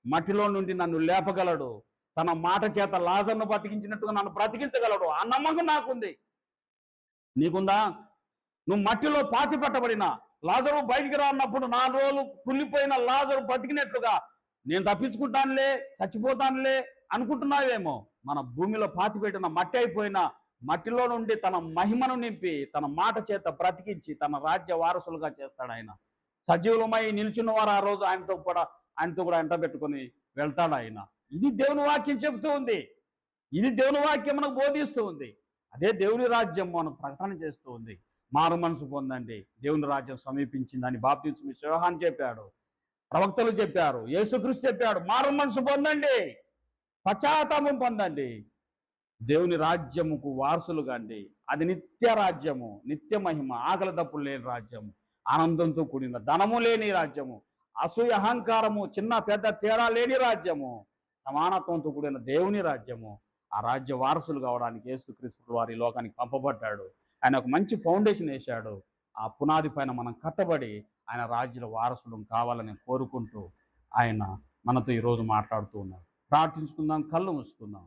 మట్టిలో నుండి నన్ను లేపగలడు, తన మాట చేత లాజర్ను బ్రతికించినట్టుగా నన్ను బ్రతికించగలడు. ఆ నమ్మకం నాకుంది. నీకుందా? నువ్వు మట్టిలో పాతిపెట్టబడిన లాజరు బయటికి రాన్నప్పుడు 4 రోజులు కుళ్ళిపోయిన లాజరు బతికినట్లుగా నేను తప్పించుకుంటానులే, చచ్చిపోతానులే అనుకుంటున్నావేమో. మన భూమిలో పాతిపెట్టిన మట్టి అయిపోయిన మట్టిలో నుండి తన మహిమను నింపి తన మాట చేత బ్రతికించి తన రాజ్య వారసులుగా చేస్తాడు ఆయన. సజీవులమై నిల్చున్న వారు ఆ రోజు ఆయనతో కూడా ఎంట పెట్టుకొని వెళ్తాడు ఆయన. ఇది దేవుని వాక్యం చెబుతూ ఉంది, ఇది దేవుని వాక్యం మనకు బోధిస్తూ ఉంది. అదే దేవుని రాజ్యం మనకు ప్రకటన చేస్తూ ఉంది. మారు మనసు పొందండి, దేవుని రాజ్యం సమీపించిందని బాప్తిస్మ యోహాను చెప్పాడు, ప్రవక్తలు చెప్పారు, యేసుక్రీస్తు చెప్పాడు. మారు మనసు పొందండి, పశ్చాత్తాపం పొందండి, దేవుని రాజ్యముకు వారసులుగా అండి. అది నిత్య రాజ్యము, నిత్య మహిమ, ఆకలి దప్పులు లేని రాజ్యము, ఆనందంతో కూడిన ధనము లేని రాజ్యము, అసూయ అహంకారము చిన్న పెద్ద తేడా లేని రాజ్యము, సమానత్వంతో కూడిన దేవుని రాజ్యము. ఆ రాజ్య వారసులు కావడానికి యేసుక్రీస్తు వారి లోకానికి పంపబడ్డాడు. ఆయన ఒక మంచి ఫౌండేషన్ వేశాడు. ఆ పునాది పైన మనం కట్టబడి ఆయన రాజ్యుల వారసులు కావాలని కోరుకుంటూ ఆయన మనతో ఈరోజు మాట్లాడుతూ ఉన్నారు. ప్రార్థించుకుందాం, కళ్ళు మూసుకుందాం.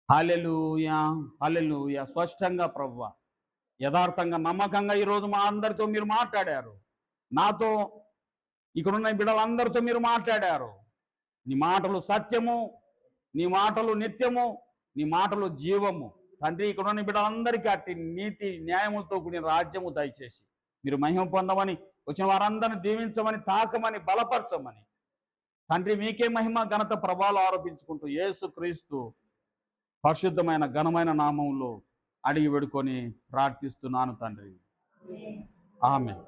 హల్లెలూయా, హల్లెలూయా. స్పష్టంగా ప్రభువా, యథార్థంగా నమ్మకంగా ఈరోజు మా అందరితో మీరు మాట్లాడారు. నాతో ఇక్కడున్న బిడ్డలందరితో మీరు మాట్లాడారు. నీ మాటలు సత్యము, నీ మాటలు నిత్యము, నీ మాటలు జీవము. తండ్రి, ఇక్కడున్న బిడ్డలందరికీ అట్టి నీతి న్యాయములతో కూడిన రాజ్యము దయచేసి మీరు మహిమ పొందమని, వచ్చిన వారందరిని దీవించమని, తాకమని, బలపరచమని తండ్రి మీకే మహిమ ఘనత ప్రభావాలు ఆరోపించుకుంటూ యేసుక్రీస్తు పరిశుద్ధమైన ఘనమైన నామంలో అడిగి వేడుకొని ప్రార్థిస్తున్నాను తండ్రి. ఆమేన్.